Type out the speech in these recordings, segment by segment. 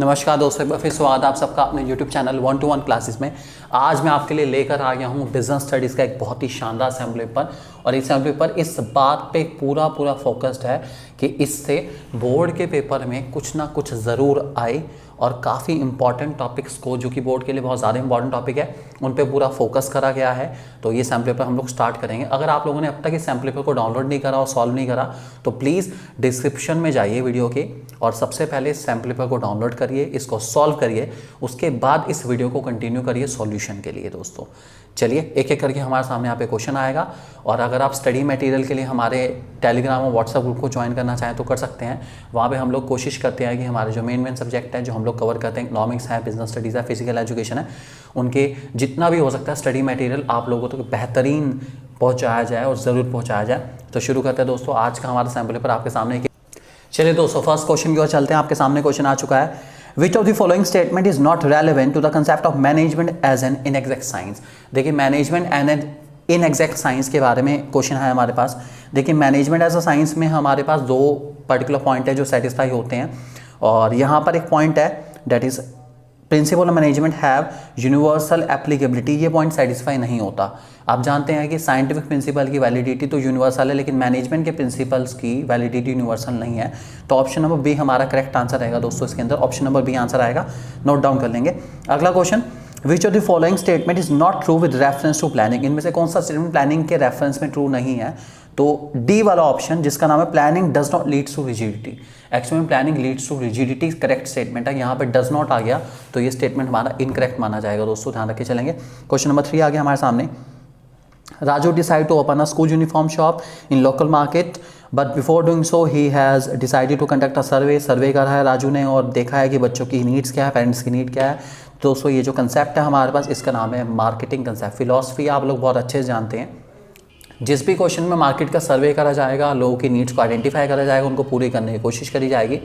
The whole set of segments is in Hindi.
नमस्कार दोस्तों, एक बार फिर स्वागत है आप सबका अपने YouTube चैनल 1-to-1 क्लासेस में। आज मैं आपके लिए लेकर आ गया हूँ बिजनेस स्टडीज़ का एक बहुत ही शानदार सैम्पल पेपर। और इस सैम्पल पेपर इस बात पे पूरा फोकस्ड है कि इससे बोर्ड के पेपर में कुछ ना कुछ ज़रूर आए और काफ़ी इंपॉर्टेंट टॉपिक्स को, जो कि बोर्ड के लिए बहुत ज़्यादा इंपॉर्टेंट टॉपिक है, उन पे पूरा फोकस करा गया है। तो ये सैम्पल पेपर हम लोग स्टार्ट करेंगे। अगर आप लोगों ने अब तक इस सैम्पल पेपर को डाउनलोड नहीं करा और सॉल्व नहीं करा तो प्लीज़ डिस्क्रिप्शन में जाइए वीडियो के और सबसे पहले इस सैम्पल पेपर को डाउनलोड करिए, इसको सॉल्व करिए, उसके बाद इस वीडियो को कंटिन्यू करिए सॉल्यूशन के लिए। दोस्तों चलिए एक एक करके हमारे सामने यहाँ पे क्वेश्चन आएगा। और अगर आप स्टडी मटेरियल के लिए हमारे टेलीग्राम और व्हाट्सएप ग्रुप को ज्वाइन करना चाहें तो कर सकते हैं। वहाँ पे हम लोग कोशिश करते हैं कि हमारे जो मेन सब्जेक्ट हैं जो हम लोग कवर करते हैं, इकोनॉमिक्स है, बिजनेस स्टडीज़ है, फिजिकल एजुकेशन है, उनके जितना भी हो सकता है स्टडी मटेरियल आप लोगों को तो बेहतरीन पहुँचाया जाए और ज़रूर पहुँचाया जाए। तो शुरू करते हैं दोस्तों आज का हमारा सैम्पल पेपर आपके सामने। चलिए दोस्तों फर्स्ट क्वेश्चन की ओर चलते हैं। आपके सामने क्वेश्चन आ चुका है, which of the following statement is not relevant to the concept of management as an inexact science. देखिए management and an inexact science के बारे में क्वेश्चन है हमारे पास। देखिए मैनेजमेंट एज अ साइंस में हमारे पास दो पर्टिकुलर पॉइंट है जो सेटिस्फाई होते हैं। और यहाँ पर एक पॉइंट है that is principle of management have universal applicability. ये पॉइंट सेटिस्फाई नहीं होता। आप जानते हैं कि साइंटिफिक प्रिंसिपल की वैलिडिटी तो यूनिवर्सल है, लेकिन मैनेजमेंट के प्रिंसिपल्स की वैलिडिटी यूनिवर्सल नहीं है। तो ऑप्शन नंबर बी हमारा करेक्ट आंसर रहेगा दोस्तों। इसके अंदर ऑप्शन नंबर बी आंसर आएगा, नोट डाउन कर लेंगे। अगला question, which of the following statement is not true with reference to planning. इनमें से कौन सा स्टेटमेंट प्लानिंग के रेफरेंस में ट्रू नहीं है? तो डी वाला ऑप्शन जिसका नाम है planning does not leads to rigidity. Actually planning leads to rigidity correct statement है। यहाँ पे डज नॉट आ गया तो ये स्टेटमेंट हमारा इनकरेक्ट माना जाएगा दोस्तों, ध्यान रखे चलेंगे। क्वेश्चन नंबर 3 आ गया हमारे सामने, Raju decided to open a school uniform shop in local market, but before doing so he has decided to conduct a survey। सर्वे करा है राजू ने और देखा है कि बच्चों की नीड्स क्या है, पेरेंट्स की नीड क्या है। दोस्तों ये जो कंसेप्ट है हमारे पास, इसका नाम है मार्केटिंग कंसेप्ट। फिलॉसफी आप लोग बहुत अच्छे से जानते हैं। जिस भी क्वेश्चन में मार्केट का सर्वे करा जाएगा, लोगों की नीड्स को आइडेंटिफाई करा जाएगा, उनको पूरी करने की कोशिश करी जाएगी,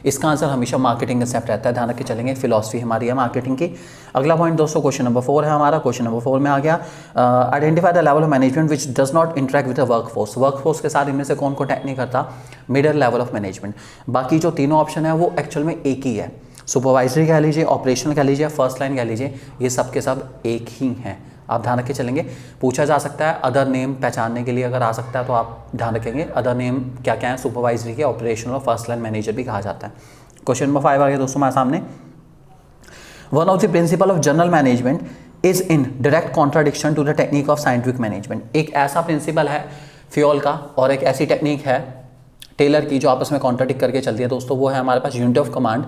इसका आंसर हमेशा मार्केटिंग कंसेप्ट रहता है। ध्यान रख के चलेंगे, फिलॉसफी हमारी है मार्केटिंग की। अगला पॉइंट दोस्तों क्वेश्चन नंबर 4 है हमारा। क्वेश्चन नंबर 4 में आ गया, identify the level of management which does not interact with the workforce. Workforce के साथ इनमें से कौन कॉन्टैक्ट नहीं करता? Middle level of management. बाकी जो तीनों ऑप्शन है वो एक्चुअल में एक ही है। सुपरवाइजरी कह लीजिए, ऑपरेशनल कह लीजिए, फर्स्ट लाइन कह लीजिए, ये सब के सब एक ही हैं। आप ध्यान रख के चलेंगे। पूछा जा सकता है अदर नेम पहचानने के लिए, अगर आ सकता है तो आप ध्यान रखेंगे अदर नेम क्या क्या है। सुपरवाइजरी के, ऑपरेशनल और फर्स्ट लाइन मैनेजर भी कहा जाता है। क्वेश्चन नंबर 5 आ गया दोस्तों हमारे सामने, one of the principle of general management is in direct contradiction to the technique of scientific management. एक ऐसा प्रिंसिपल है फ्यूल का और एक ऐसी टेक्निक है टेलर की जो आपस में कॉन्ट्राडिक्ट करके चलती है दोस्तों। वो है हमारे पास यूनिट ऑफ कमांड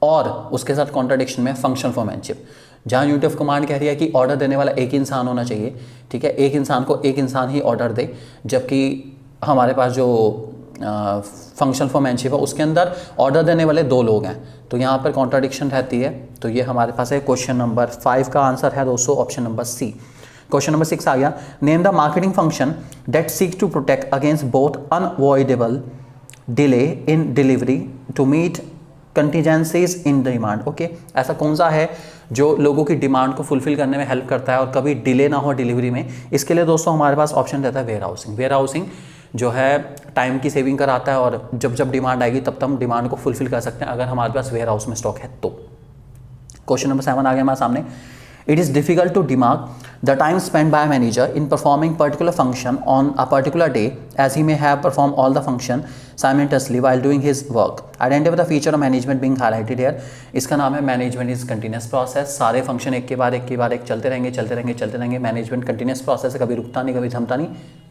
और उसके साथ कॉन्ट्राडिक्शन में फंक्शन फॉरमैनशिप। जहाँ यूनिट ऑफ कमांड कह रही है कि ऑर्डर देने वाला एक इंसान होना चाहिए, ठीक है, एक इंसान को एक इंसान ही ऑर्डर दे, जबकि हमारे पास जो फंक्शन फॉरमैनशिप है उसके अंदर ऑर्डर देने वाले 2 लोग हैं। तो यहाँ पर कॉन्ट्राडिक्शन रहती है। तो ये हमारे पास है क्वेश्चन नंबर 5 का आंसर है दोस्तों option number C. Question number 6 आ गया, name the marketing function that seeks to protect against both unavoidable delay in delivery to meet contingencies in demand. Okay, ऐसा कौन सा है जो लोगों की डिमांड को फुलफिल करने में हेल्प करता है और कभी डिले ना हो डिलीवरी में? इसके लिए दोस्तों हमारे पास ऑप्शन रहता है वेयर हाउसिंग। वेयर हाउसिंग जो है टाइम की सेविंग कराता है और जब जब डिमांड आएगी तब हम डिमांड को फुलफिल कर सकते हैं अगर हमारे पास वेयर हाउस में स्टॉक है तो। क्वेश्चन नंबर 7 आ गया हमारे सामने, it is difficult to demark the time spent by a manager in performing particular function on a particular day, as he may have performed all the function simultaneously while doing his work. Identify the feature of management being highlighted here. इसका नाम है मैनेजमेंट इज कंटिन्यूस प्रोसेस। सारे फंक्शन एक के बाद एक चलते रहेंगे। मैनेजमेंट कंटिन्यूस प्रोसेस है, कभी रुकता नहीं, कभी थमता नहीं,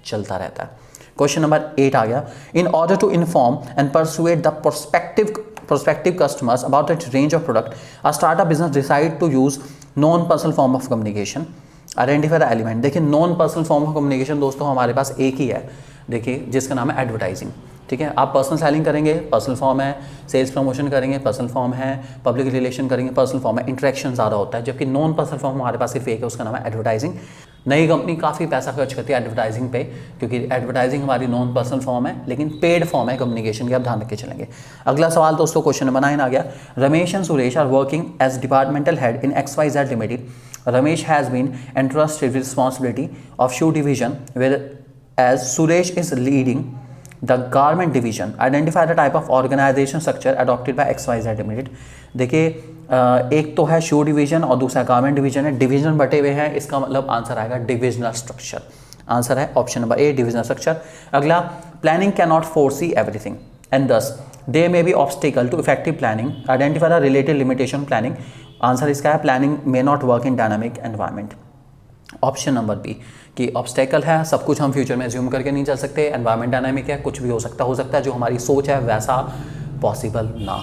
चलता रहता है। क्वेश्चन नंबर 8 आ गया, in order to inform and persuade the prospective customers about its range of product, a startup business decide to use non personal form of communication. Identify the element. देखिए non personal form of communication दोस्तों हमारे पास एक ही है, देखिए जिसका नाम है एडवर्टाइजिंग। ठीक है, आप पर्सनल सेलिंग करेंगे, पर्सनल फॉर्म है, सेल्स प्रमोशन करेंगे, पर्सनल फॉर्म है, पब्लिक रिलेशन करेंगे, पर्सनल फॉर्म है, इंटरेक्शन ज़्यादा होता है। जबकि नॉन पर्सनल फॉर्म हमारे पास सिर्फ एक है, उसका नाम है एडवर्टाइजिंग। नई कंपनी काफ़ी पैसा खर्च करती है एडवर्टाइजिंग पे, क्योंकि एडवर्टाइजिंग हमारी नॉन पर्सनल फॉर्म है लेकिन पेड फॉर्म है कम्युनिकेशन की। आप ध्यान रख के चलेंगे। अगला सवाल दोस्तों क्वेश्चन नंबर 9 आ गया, Ramesh and Suresh are working as departmental head in XYZ limited. Ramesh has been entrusted with responsibility of shoe division, whereas Suresh is leading the garment division, identify the type of organization structure adopted by XYZ limited. देखिए एक तो है शू डिवीजन और दूसरा गारमेंट डिवीजन है, डिवीजन बटे हुए हैं, इसका मतलब आंसर आएगा डिविजनल स्ट्रक्चर। आंसर है option number A divisional structure. अगला, planning can not foresee everything and thus they may be obstacle to effective planning, identify the related limitation planning. Answer इसका है planning may not work in dynamic environment. Option number B कि ऑब्स्टेकल है, सब कुछ हम फ्यूचर में एज्यूम करके नहीं चल सकते, एनवायरनमेंट डायनामिक है, कुछ भी हो सकता है, जो हमारी सोच है वैसा पॉसिबल ना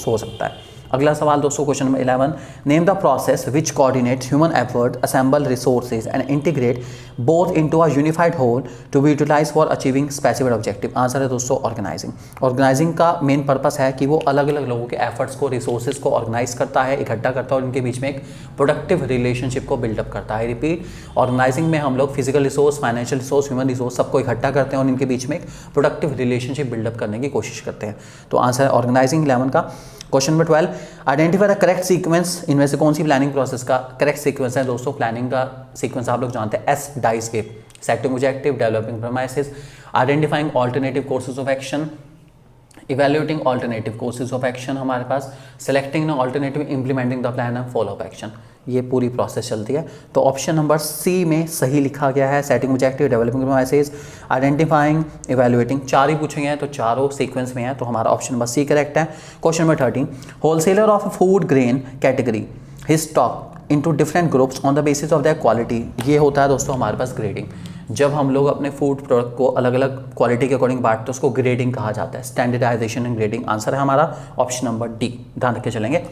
हो सकता है। अगला सवाल दोस्तों question number 11, name the process which coordinate human effort, assemble resources and integrate both into a unified whole to be utilize for achieving specific objective. Answer है दोस्तों ऑर्गेनाइजिंग। ऑर्गेनाइजिंग का मेन पर्पस है कि वो अलग अलग लोगों के एफर्ट्स को, रिसोर्सेज को ऑर्गेनाइज करता है, इकट्ठा करता है और उनके बीच में एक प्रोडक्टिव रिलेशनशिप को बिल्डअप करता है। रिपीट, ऑर्गेनाइजिंग में हम लोग physical resource, financial resource, human resource सबको इकट्ठा करते हैं और इनके बीच में एक प्रोडक्टिव रिलेशनशिप बिल्डअप करने की कोशिश करते हैं। तो आंसर है ऑर्गेनाइजिंग 11 का। Question number 12, identify the correct sequence, इनमें से कौन सी प्लानिंग प्रोसेस का करेक्ट सीक्वेंस है दोस्तों। प्लानिंग का सीक्वेंस आप लोग जानते हैं, एस डाइस के, setting objective, developing promises, identifying alternative courses of action, evaluating alternative courses of action हमारे पास, selecting alternative, implementing the plan and follow up action. ये पूरी प्रोसेस चलती है। तो ऑप्शन नंबर सी में सही लिखा गया है, setting objective, developing promises, identifying, evaluating, चार ही पूछे गए हैं तो चारों सीक्वेंस में है, तो हमारा ऑप्शन नंबर सी करेक्ट है। Question number 13, wholesaler of food grain category his stock into different groups on the basis of their quality. ये होता है दोस्तों हमारे पास ग्रेडिंग। जब हम लोग अपने फूड प्रोडक्ट को अलग अलग क्वालिटी के अकॉर्डिंग बांटते हैं उसको ग्रेडिंग कहा जाता है, स्टैंडर्डाइजेशन एंड ग्रेडिंग। आंसर है हमारा ऑप्शन नंबर डी, ध्यान रख के चलेंगे।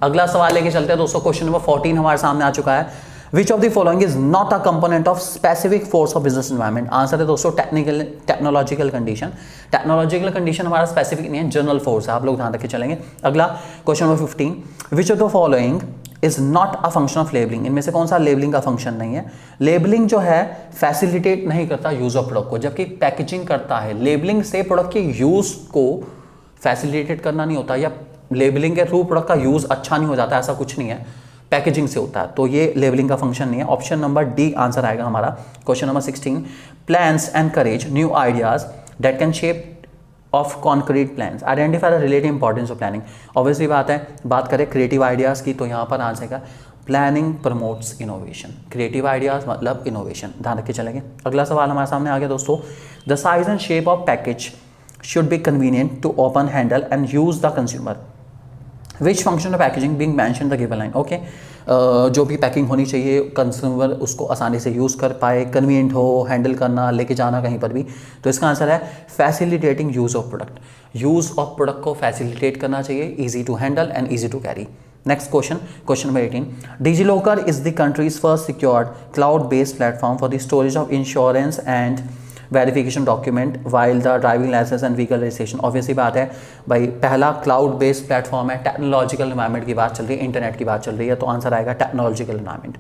अगला सवाल लेके चलते हैं दोस्तों, क्वेश्चन नंबर 14 हमारे सामने आ चुका है। Which of the following is not a component of specific force of business environment. Answer है दोस्तों टेक्नोलॉजिकल कंडीशन। टेक्नोलॉजिकल कंडीशन हमारा स्पेसिफिक नहीं है, जनरल फोर्स है, आप लोग ध्यान रख के चलेंगे। अगला question number 15, which of the following is not a function of labelling. इनमें से कौन सा लेबलिंग का फंक्शन नहीं है। लेबलिंग जो है फैसिलिटेट नहीं करता यूज ऑफ प्रोडक्ट को, जबकि पैकेजिंग करता है। लेबलिंग से प्रोडक्ट के यूज को फैसिलिटेट करना नहीं होता, या लेबलिंग के थ्रू प्रोडक्ट का यूज अच्छा नहीं हो जाता, ऐसा कुछ नहीं है, पैकेजिंग से होता है। तो ये लेबलिंग का फंक्शन नहीं है। ऑप्शन नंबर डी आंसर आएगा हमारा। Question number 16, plans encourage new ideas that can shape of concrete plans, identify the relative importance of planning. Obviously बात है, बात करें क्रिएटिव आइडियाज़ की तो यहाँ पर आंसर का planning promotes innovation. Creative ideas मतलब इनोवेशन, ध्यान रख के चलेंगे। अगला सवाल हमारे सामने आ गया दोस्तों, the size and shape of package should be convenient to open, handle and use the consumer. Which function of packaging being mention the given line. Okay, जो भी पैकिंग होनी चाहिए कंज्यूमर उसको आसानी से यूज़ कर पाए, कन्वीनियंट हो, हैंडल करना, लेके जाना कहीं पर भी। तो इसका आंसर है facilitating use of product. Use of product को फैसिलिटेट करना चाहिए, easy to handle and easy to carry. Next question, question number 18, DigiLocker is the country's first secured cloud based platform for the storage of insurance and verification document while the driving license and vehicle registration. Obviously बात है भाई, पहला क्लाउड बेस्ड प्लेटफॉर्म है, टेक्नोलॉजिकल एनवायरनमेंट की बात चल रही है, इंटरनेट की बात चल रही है, तो आंसर आएगा टेक्नोलॉजिकल एनवायरनमेंट।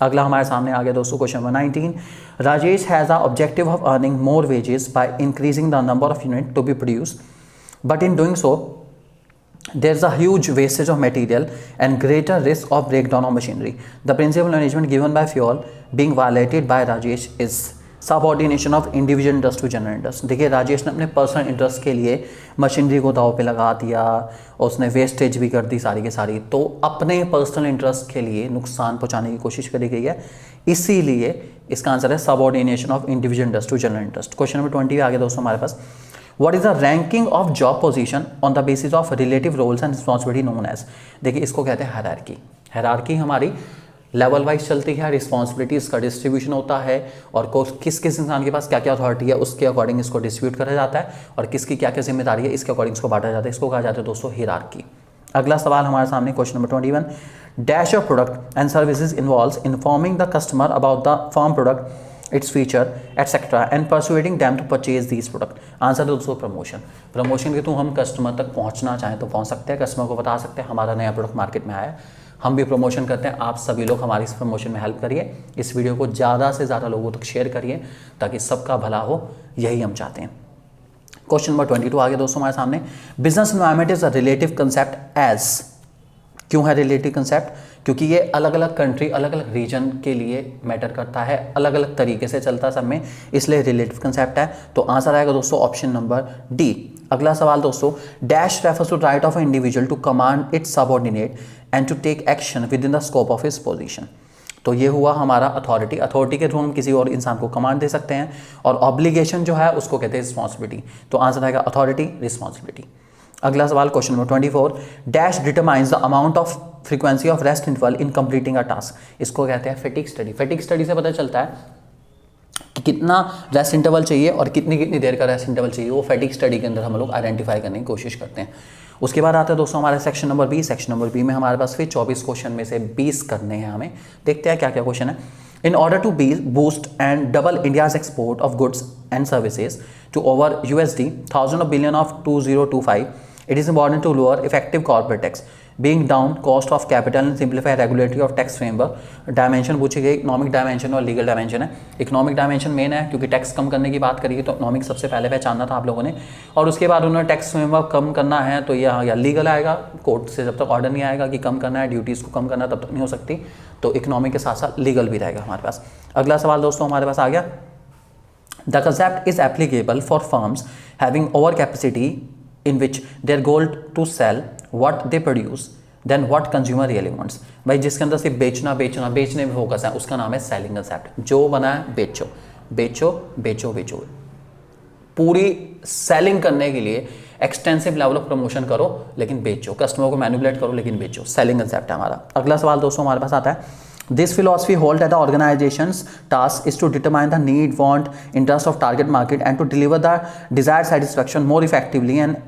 अगला हमारे सामने आ गया दोस्तों question number 19, Rajesh has a objective of earning more wages by increasing the number of unit to be produce, but in doing so there is a huge wastage of material and greater risk of breakdown of machinery. The principal arrangement given by fuel being violated by Rajesh is subordination of individual interest to general interest. देखिए राजेश ने अपने पर्सनल इंटरेस्ट के लिए मशीनरी को दाव पे लगा दिया और उसने वेस्टेज भी कर दी सारी की सारी, तो अपने पर्सनल इंटरेस्ट के लिए नुकसान पहुंचाने की कोशिश करी गई है, इसीलिए इसका आंसर है subordination of individual interest to general interest. Question number 20 आ गया दोस्तों हमारे पास, what is the ranking of job position on the basis of relative roles and responsibility known as. देखिए इसको कहते हैं हायरार्की। हायरार्की हमारी लेवल वाइज चलती है, रिस्पॉन्सिबिलिटीज का डिस्ट्रीब्यूशन होता है और किस किस इंसान के पास क्या क्या अथॉरिटी है उसके अकॉर्डिंग इसको डिस्ट्रीब्यूट करा जाता है और किसकी क्या क्या जिम्मेदारी है इसके अकॉर्डिंग इसको बांटा जाता है, इसको कहा जाता है दोस्तों हायरार्की। अगला सवाल हमारे सामने question number 21, dash of product and services involves informing the customer about the firm product, its feature etc and persuading them to purchase these product। Answer है दोस्तों प्रमोशन। प्रमोशन के थ्रू हम कस्टमर तक पहुंचना चाहें तो पहुंच सकते हैं, कस्टमर को बता सकते हैं हमारा नया प्रोडक्ट मार्केट में आया है, हम भी प्रमोशन करते हैं, आप सभी लोग हमारी इस प्रमोशन में हेल्प करिए, इस वीडियो को ज़्यादा से ज़्यादा लोगों तक शेयर करिए ताकि सबका भला हो, यही हम चाहते हैं। क्वेश्चन नंबर 22 आ गया दोस्तों हमारे सामने, business environment is a relative concept as. क्यों है रिलेटिव कंसेप्ट? क्योंकि ये अलग अलग कंट्री, अलग अलग रीजन के लिए मैटर करता है, अलग अलग तरीके से चलता है सब में, इसलिए रिलेटिव कंसेप्ट है। तो आंसर आएगा दोस्तों ऑप्शन नंबर डी। अगला सवाल दोस्तों, dash refers to right of individual to command its subordinate and to take action within the scope of his position. तो ये हुआ हमारा अथॉरिटी। अथॉरिटी के थ्रू हम किसी और इंसान को कमांड दे सकते हैं, और ऑब्लिगेशन जो है उसको कहते हैं रिस्पॉन्सिबिलिटी। तो आंसर आएगा अथॉरिटी, रिस्पॉन्सिबिलिटी। अगला सवाल question number 24, dash determines the amount of frequency of rest interval in completing a task. इसको कहते हैं फैटिग स्टडी। फैटिग स्टडी से पता चलता है कि कितना रेस्ट इंटरवल चाहिए और कितनी कितनी देर का रेस्ट इंटरवल चाहिए, वो फैटिग स्टडी के अंदर हम लोग आइडेंटिफाई करने की कोशिश करते हैं। उसके बाद आता है दोस्तों हमारे section number B. Section number B में हमारे पास फिर 24 क्वेश्चन में से 20 करने हैं हमें। देखते हैं क्या क्या क्वेश्चन है। In order to boost and double India's export of goods and services to over USD 1000 billion of 2025, it is important to lower effective corporate tax, being down cost of capital and simplify regulatory of tax framework। Dimension पूछी गई, इकोनॉमिक डायमेंशन और लीगल डायमेंशन है। इकोनॉमिक डायमेंशन मेन है क्योंकि टैक्स कम करने की बात करिए तो इकोनॉमिक सबसे पहले पहचानना था आप लोगों ने, और उसके बाद उन्होंने टैक्स फ्रेमवर्क कम करना है तो यह या लीगल आएगा, कोर्ट से जब तक ऑर्डर नहीं आएगा कि कम करना है, ड्यूटीज़ को कम करना तब तक नहीं हो सकती, तो इकोनॉमिक के साथ साथ लीगल भी रहेगा हमारे पास। अगला सवाल दोस्तों हमारे पास आ गया, the concept is applicable for firms having over capacity in which their goal to sell what they produce then what consumer really wants। भाई जिसके अंदर सिर्फ बेचना बेचना बेचने में फोकस है उसका नाम है सेलिंग कंसेप्ट। जो बना है बेचो बेचो बेचो बेचो, पूरी सेलिंग करने के लिए एक्सटेंसिव लेवल ऑफ प्रमोशन करो लेकिन बेचो, कस्टमर को मैनिपुलेट करो लेकिन बेचो, सेलिंग कंसेप्ट है हमारा। अगला सवाल दोस्तों हमारे पास आता है, This philosophy hold at the organization's task is to determine the need, want, interest of target market and to deliver the desired satisfaction more effectively and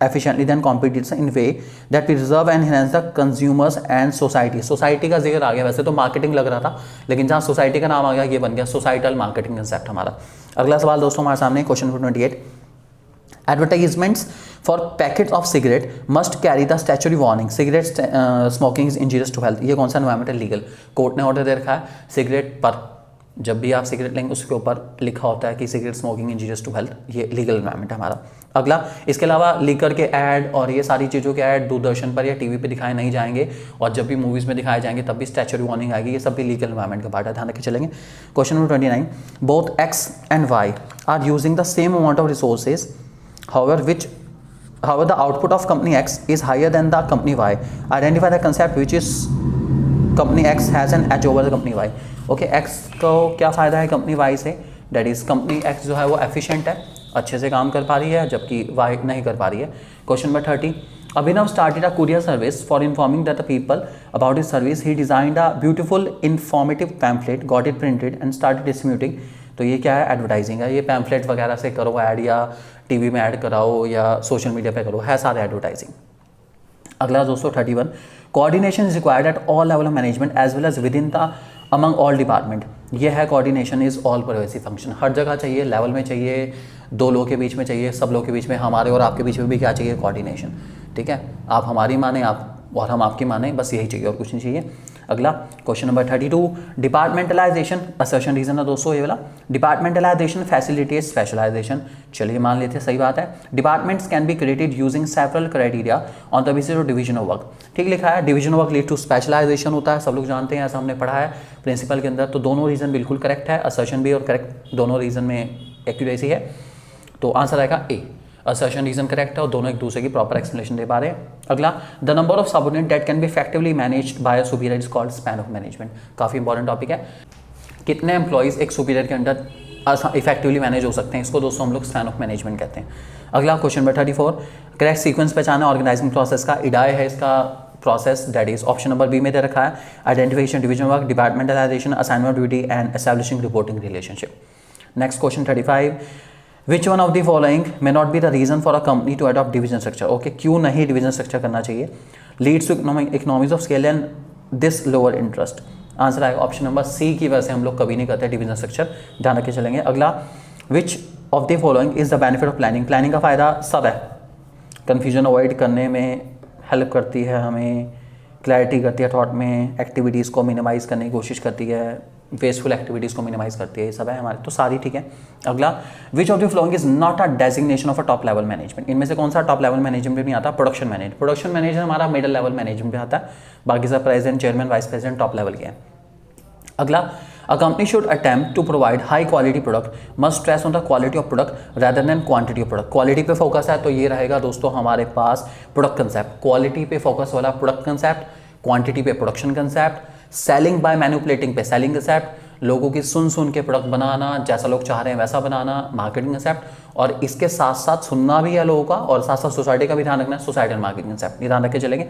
efficiently than competitors in way that preserve and enhance the consumers and society। Society का जिक्र आ गया, वैसे तो मार्केटिंग लग रहा था लेकिन जहाँ सोसाइटी का नाम आ गया ये बन गया सोसाइटल मार्केटिंग कंसेप्ट हमारा। अगला सवाल दोस्तों हमारे सामने question number 28, Advertisements for packets of cigarette must carry the statutory warning cigarette smoking is injurious to health। ये कौन सा एनवायरमेंटल लीगल, कोर्ट ने ऑर्डर दे रखा है सिगरेट पर, जब भी आप सिगरेट लेंगे उसके ऊपर लिखा होता है कि cigarette smoking injurious to health, ये लीगल एनवायरमेंट है हमारा। अगला, इसके अलावा लीकर के ऐड और ये सारी चीज़ों के ऐड दूरदर्शन पर या टीवी पे दिखाए नहीं जाएंगे, और जब भी मूवीज़ में दिखाए जाएंगे तब भी स्टैच्यूटरी वार्निंग आएगी, ये सब भी लीगल एनवायरमेंट का पार्ट है, ध्यान रखे चलेंगे। Question number 29, both X and Y are using the same amount of resources, however the output of company X is higher than the company Y, identify the concept which is company X has an edge over the company Y। Okay, X को क्या फ़ायदा है कंपनी Y से, डेट इज़ कंपनी X जो है वो एफिशिएंट है, अच्छे से काम कर पा रही है, जबकि Y नहीं कर पा रही है। Question number 30, Abhinav started a courier service for informing that the people about his service। He designed a beautiful informative pamphlet, got it printed and started distributing। तो ये क्या है, एडवर्टाइजिंग है, ये पैम्फलेट वगैरह से करो ऐड, या टीवी में ऐड कराओ या सोशल मीडिया पे करो, है सारे एडवर्टाइजिंग। अगला दोस्तों 31, coordination is required at all level of management as well as within the among all department. ये है coordination is all pervasive function, हर जगह चाहिए, लेवल में चाहिए, दो लोगों के बीच में चाहिए, सब लोगों के बीच में, हमारे और आपके बीच में भी क्या चाहिए, कोऑर्डिनेशन। ठीक है, आप हमारी माने, आप और हम आपकी माने, बस यही चाहिए और कुछ नहीं चाहिए। अगला question number 32, departmentalization assertion reason है दोस्तों ये वाला, डिपार्टमेंटलाइजेशन फैसिलिटेट स्पेशलाइजेशन। चलिए मान लेते हैं सही बात है। Departments can be created using several criteria on the basis of division of work. ठीक लिखा है, division of work lead to specialization होता है, सब लोग जानते हैं, ऐसा हमने पढ़ा है प्रिंसिपल के अंदर। तो दोनों रीजन बिल्कुल करेक्ट है, असर्शन भी और करेक्ट, दोनों रीजन में एक्यूरेसी है, तो आंसर आएगा ए, असर्शन रीजन करेक्ट है और दोनों एक दूसरे की प्रॉपर एक्सप्लेनेशन दे पा रहे हैं। अगला, the number of subordinate that can be effectively managed by a superior is called span of management. काफी इंपॉर्टेंट टॉपिक है, कितने एम्प्लॉइज एक सुपीरियर के अंडर इफेक्टिवली मैनेज हो सकते हैं, इसको दोस्तों हम लोग स्पैन ऑफ मैनेजमेंट कहते हैं। अगला क्वेश्चन नंबर 34, करेक्ट सीक्वेंस पहचाना ऑर्गेनाइजिंग प्रोसेस का, इडाई है इसका process, that is option number B में दे रखा है, identification, division work, departmentalization, assignment duty and establishing reporting relationship. Next question 35, Which one of the following may not be the reason for a company to adopt division structure? Okay, क्यों नहीं division structure करना चाहिए? Leads to economies of scale and this lower interest। Answer आएगा ऑप्शन नंबर सी की वजह से हम लोग कभी नहीं करते डिवीजन स्ट्रक्चर, ध्यान रख के चलेंगे। अगला, which of the following is the benefit of planning? Planning का फायदा सब है, कन्फ्यूजन अवॉइड करने में हेल्प करती है, हमें क्लैरिटी करती है थॉट में, एक्टिविटीज़ को मिनिमाइज करने की कोशिश करती है, वेस्टफुल एक्टिविटीज़ को मिनिमाइज करती है, ये सब है हमारे, तो सारी ठीक है। अगला, which of the following is not a designation of a top level management, इनमें से कौन सा टॉप लेवल मैनेजमेंट नहीं आता? Production manager. प्रोडक्शन मैनेजर हमारा मिडिल लेवल मैनेजमेंट में आता है, बाकी सब president, chairman, vice president top level के हैं। अगला, a company should attempt to provide high quality product must stress on the quality of product rather than quantity of product. Quality पे फोकस है तो ये रहेगा दोस्तों हमारे पास प्रोडक्ट कंसेप्ट, क्वालिटी पे फोकस वाला प्रोडक्ट कंसेप्ट, क्वांटिटी पे production concept, selling by manipulating पे सेलिंग कंसेप्ट, लोगों की सुन के प्रोडक्ट बनाना, जैसा लोग चाह रहे हैं वैसा बनाना, मार्केटिंग कंसेप्ट, और इसके साथ साथ सुनना भी है लोगों का और साथ साथ सोसाइटी का भी ध्यान रखना है, सोसाइटी एंड मार्केटिंग कंसेप्ट, ये ध्यान रख के चलेंगे।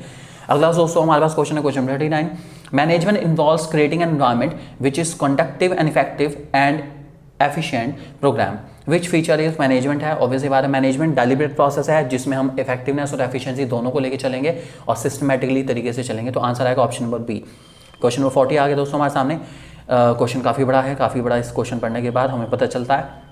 अगला दोस्तों हमारे पास क्वेश्चन है, question 39, management involves creating an environment which is conductive and effective and efficient program, which feature is management है। ऑब्वियसली बात है, मैनेजमेंट डेलिब्रेट प्रोसेस है जिसमें हम इफेक्टिवनेस और एफिशिएंसी दोनों को लेकर चलेंगे और सिस्टमेटिकली तरीके से चलेंगे, तो आंसर आएगा option number B. Question number 40 आ गया दोस्तों हमारे सामने। क्वेश्चन काफ़ी बड़ा है, काफ़ी बड़ा इस क्वेश्चन पढ़ने के बाद हमें पता चलता है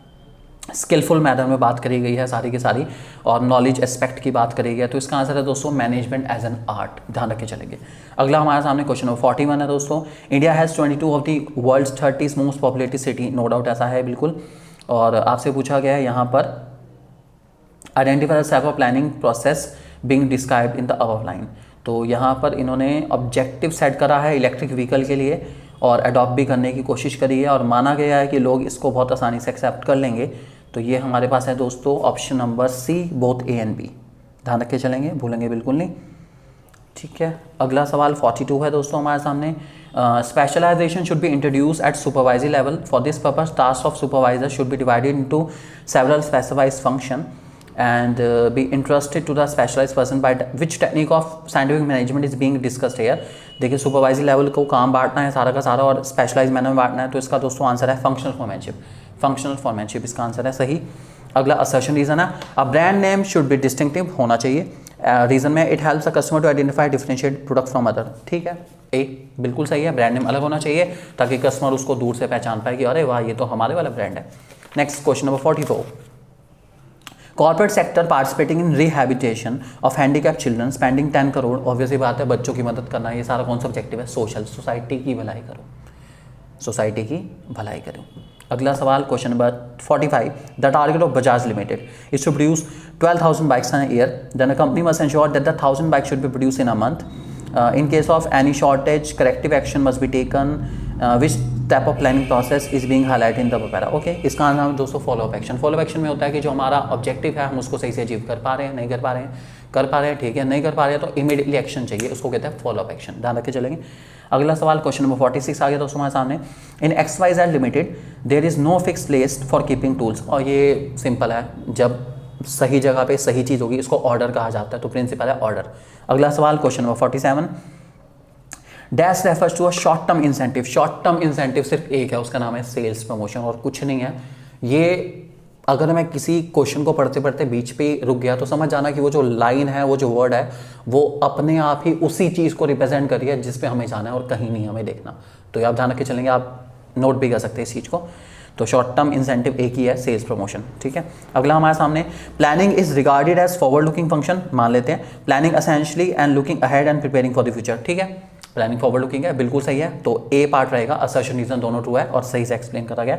स्किलफुल मैथड में बात करी गई है सारी की सारी, और नॉलेज एस्पेक्ट की बात करी गई है, तो इसका आंसर है दोस्तों मैनेजमेंट एज एन आर्ट, ध्यान रख के चलेंगे। अगला हमारे सामने क्वेश्चन नंबर 41 है दोस्तों, India has 22 of the world's 30 most populated city, no doubt ऐसा है बिल्कुल, और आपसे पूछा गया है यहाँ पर identify the type of planning process being described in the above line, तो यहाँ पर इन्होंने ऑब्जेक्टिव सेट करा है इलेक्ट्रिक व्हीकल के लिए और अडॉप्ट भी करने की कोशिश करी है और माना गया है कि लोग इसको बहुत आसानी से एक्सेप्ट कर लेंगे, तो ये हमारे पास है दोस्तों option number C, both A and B, ध्यान रख के चलेंगे, भूलेंगे बिल्कुल नहीं, ठीक है। अगला सवाल 42 है दोस्तों हमारे सामने, specialization should be introduce at supervisory level, for this purpose task of supervisor should be divided into several specified function and be interested to the specialized person by which technique of scientific management is being discussed here। देखिए सुपरवाइजरी लेवल को काम बांटना है सारा का सारा और स्पेशलाइज मैनर में बांटना है, तो इसका दोस्तों आंसर है फंक्शनल फॉर्मैनशिप, फंक्शनल फॉर्मैनशिप इसका आंसर है सही। अगला असर्शन रीजन है, a brand name should be distinctive होना चाहिए, रीजन में it helps a customer to identify differentiate product from other, ठीक है, ए बिल्कुल सही है, ब्रांड नेम अलग होना चाहिए ताकि कस्टमर उसको दूर से पहचान पाए कि अरे वाह ये तो हमारे वाला ब्रांड है। Next question number 44, corporate sector participating in rehabilitation of handicap children spending 10 crore, obviously बात है बच्चों की मदद करना, ये सारा कौन सा ऑब्जेक्टिव है? सोशल, सोसाइटी की भलाई करो, सोसाइटी की भलाई करो। अगला सवाल question number 45, the target of Bajaj limited is to produce 12,000 bikes in year, then a company must ensure that the 1,000 bikes should be produce in a month, in case of any shortage corrective action must be taken, which type of planning process is being highlighted in the para. Okay, इसका नाम है दोस्तों follow up action. Follow up action में होता है कि जो हमारा ऑब्जेक्टिव है हम उसको सही से अचीव कर पा रहे हैं, नहीं कर पा रहे हैं, कर पा रहे हैं, ठीक है, नहीं कर पा रहे हैं तो इमीडिएटली एक्शन चाहिए, उसको कहते हैं फॉलो अप एक्शन, ध्यान रख के चलेंगे। अगला सवाल क्वेश्चन नंबर 46 आ गया दोस्तों हमारे सामने, in XYZ limited there is no fix place for keeping tools, और ये सिंपल है, जब सही जगह पे सही चीज़ होगी इसको ऑर्डर कहा जाता है, तो प्रिंसिपल है ऑर्डर। अगला सवाल question number 47, dash refers to a short term incentive, short term incentive सिर्फ एक है, उसका नाम है सेल्स प्रमोशन और कुछ नहीं है। ये अगर मैं किसी क्वेश्चन को पढ़ते पढ़ते बीच पे रुक गया तो समझ जाना कि वो जो लाइन है, वो जो वर्ड है, वो अपने आप ही उसी चीज़ को रिप्रेजेंट कर रही है जिस पे हमें जाना है और कहीं नहीं हमें देखना, तो ये आप ध्यान रख के चलेंगे, आप नोट भी कर सकते हैं इस चीज़ को। तो शॉर्ट टर्म इंसेंटिव एक ही है, सेल्स प्रमोशन, ठीक है। अगला हमारे सामने, planning is regarded as forward looking function, मान लेते हैं planning essentially and looking ahead and preparing for the future, ठीक है, प्लानिंग फॉरवर्ड लुकिंग है, बिल्कुल सही है, तो ए पार्ट रहेगा, असर्शन रीजन दोनों ट्रू है और सही से एक्सप्लेन करा गया।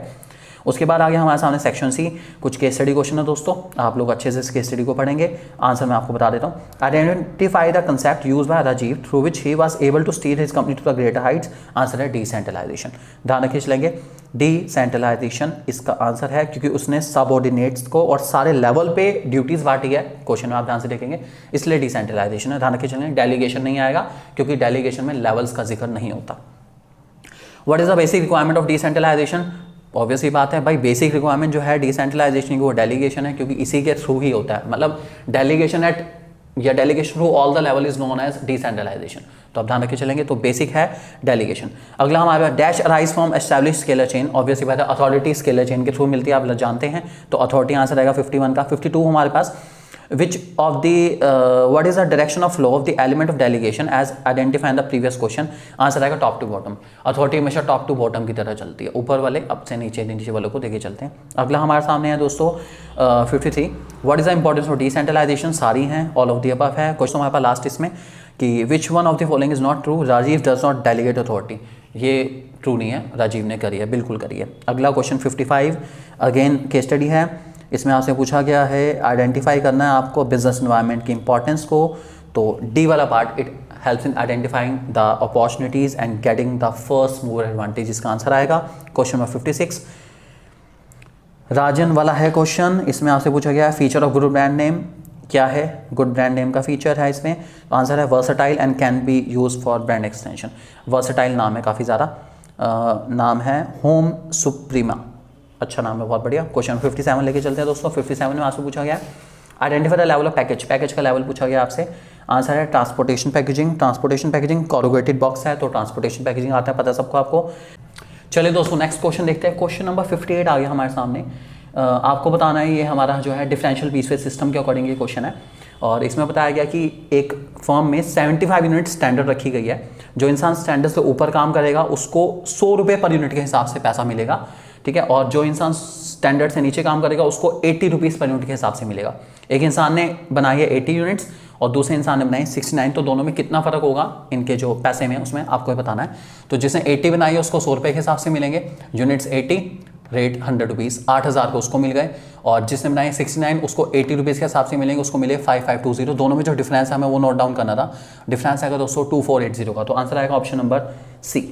उसके बाद आ गया हमारे सामने सेक्शन सी, कुछ केस स्टडी क्वेश्चन है दोस्तों, आप लोग अच्छे से इस केस स्टडी को पढ़ेंगे, आंसर मैं आपको बता देता हूँ। Identify the concept used by Rajiv through which he was able to steer his company to the greater heights, answer है डिसेंट्रलाइजेशन, ध्यान रखिए चलेंगे, डिसेंट्रलाइजेशन इसका आंसर है, क्योंकि उसने सबऑर्डिनेट्स को और सारे लेवल पे ड्यूटीज बांटी है, क्वेश्चन में आप ध्यान से देखेंगे, इसलिए डिसेंट्रलाइजेशन है, ध्यान रखिए चलेंगे। डेलीगेशन नहीं आएगा क्योंकि डेलीगेशन में लेवल्स का जिक्र नहीं होता। What is the basic requirement of decentralization? Obviously बात है भाई, बेसिक रिक्वायरमेंट जो है डिसेंट्रलाइजेशन की वो डेलीगेशन है, क्योंकि इसी के थ्रू ही होता है, मतलब डेलीगेशन एट या delegation through all the level is known as decentralization, तो आप ध्यान रखे चलेंगे, तो बेसिक है डेलीगेशन। अगला हमारे पास dash arise from establish scalar chain, obviously बात है अथॉरिटी स्केलर चेन के थ्रू मिलती है, आप जानते हैं, तो अथॉरिटी आंसर रहेगा 51 का। 52 हमारे पास, which of the what is the direction of flow of the element of delegation as identified in the previous question, answer आएगा टॉप टू बॉटम, अथॉरिटी हमेशा टॉप टू बॉटम की तरह चलती है, ऊपर वाले अब से नीचे, नीचे वालों को देखे चलते हैं। अगला हमारे सामने है दोस्तों 53, what is the importance of decentralization, सारी हैं, ऑल ऑफ द अबव है। क्वेश्चन हमारे पास लास्ट इसमें कि which one of the following is not true, Rajiv does not delegate authority, ये ट्रू नहीं है, राजीव ने करी है, बिल्कुल करी है। अगला क्वेश्चन 55 अगेन केस स्टडी है। इसमें आपसे पूछा गया है आइडेंटिफाई करना है आपको बिजनेस एनवायरनमेंट की इंपॉर्टेंस को। तो डी वाला part, it helps in identifying the opportunities and getting the first mover advantage, इसका आंसर आएगा क्वेश्चन नंबर 56। राजन वाला है क्वेश्चन, इसमें आपसे पूछा गया है feature of good brand name क्या है, गुड ब्रांड नेम का फीचर है इसमें, तो आंसर है versatile and can be use for brand extension. Versatile नाम है, काफ़ी ज़्यादा नाम है, होम सुप्रीमा, अच्छा नाम है, बहुत बढ़िया। क्वेश्चन 57 लेके चलते हैं दोस्तों। 57 में आपसे पूछा गया identify the level of package, package का लेवल पूछा गया आपसे, आंसर है transportation packaging. Transportation packaging corrugated box है तो ट्रांसपोर्टेशन पैकेजिंग आता है, पता है सबको आपको। चलिए दोस्तों नेक्स्ट क्वेश्चन देखते हैं। क्वेश्चन नंबर 58 आ गया हमारे सामने। आपको बताना है, ये हमारा जो है डिफरेंशियल पीस वेज सिस्टम के अकॉर्डिंग ये क्वेश्चन है, और इसमें बताया गया कि एक फर्म में 75 यूनिट स्टैंडर्ड रखी गई है। जो इंसान स्टैंडर्ड से ऊपर काम करेगा उसको 100 रुपये पर यूनिट के हिसाब से पैसा मिलेगा, ठीक है, और जो इंसान स्टैंडर्ड से नीचे काम करेगा उसको 80 रुपीज़ पर यूनिट के हिसाब से मिलेगा। एक इंसान ने बनाई है 80 यूनिट्स और दूसरे इंसान ने बनाई 69, तो दोनों में कितना फ़र्क होगा इनके जो पैसे में, उसमें आपको ये बताना है। तो जिसने 80 बनाई है उसको 100 रुपये के हिसाब से मिलेंगे, यूनिट्स 80, रेट 100 रुपीज़, 8000 को उसको मिल गए, और जिसने बनाए 69 उसको 80 रुपीज़ के हिसाब से मिलेंगे, उसको मिले 5520। दोनों में जो डिफरेंस है हमें वो नोट डाउन करना था। डिफरेंस आएगा दोस्तों 2480 का, तो आंसर आएगा ऑप्शन नंबर सी।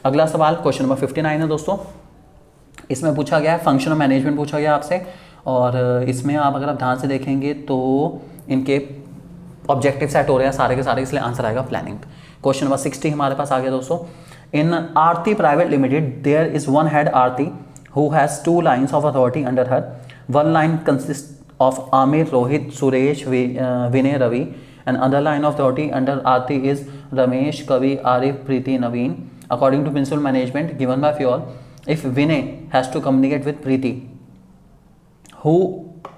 अगला सवाल क्वेश्चन नंबर 59 है दोस्तों। इसमें पूछा गया है फंक्शन ऑफ मैनेजमेंट पूछा गया आपसे, और इसमें आप अगर आप ध्यान से देखेंगे तो इनके ऑब्जेक्टिव सेट हो रहे हैं सारे के सारे, इसलिए आंसर आएगा प्लानिंग। क्वेश्चन नंबर 60 हमारे पास आ गया दोस्तों। In Aarti private limited there is one head Aarti who has 2 lines of authority under her. One line consists of Amir, Rohit, Suresh, Vinay, Ravi, and other line of authority under Aarti is Ramesh, Kavi, Arif, Preeti, Naveen. According to principal management given by Fuel, if Vinay has to communicate with Preeti, who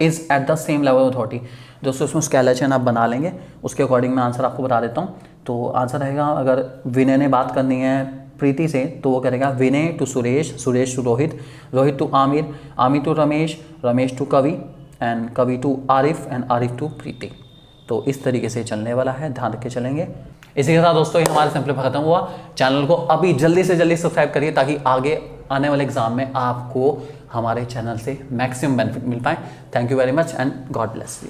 is at the same level of authority, दोस्तों इसमें स्केलेटन आप बना लेंगे, उसके अकॉर्डिंग मैं आंसर आपको बता देता हूँ। तो आंसर रहेगा, अगर विनय ने बात करनी है प्रीति से तो वो करेगा Vinay to Suresh, Suresh to Rohit, Rohit to Aamir, Aamir to Ramesh, Ramesh to Kavi, and Kavi to Arif, and Arif to Preeti. तो इस तरीके से चलने वाला है, ध्यान रख के चलेंगे। इसी के साथ दोस्तों ये हमारा सिंपलीफाई खत्म हुआ। चैनल को अभी जल्दी से जल्दी सब्सक्राइब करिए ताकि आगे आने वाले एग्जाम में आपको हमारे चैनल से मैक्सिमम बेनिफिट मिल पाए। Thank you very much and God bless you.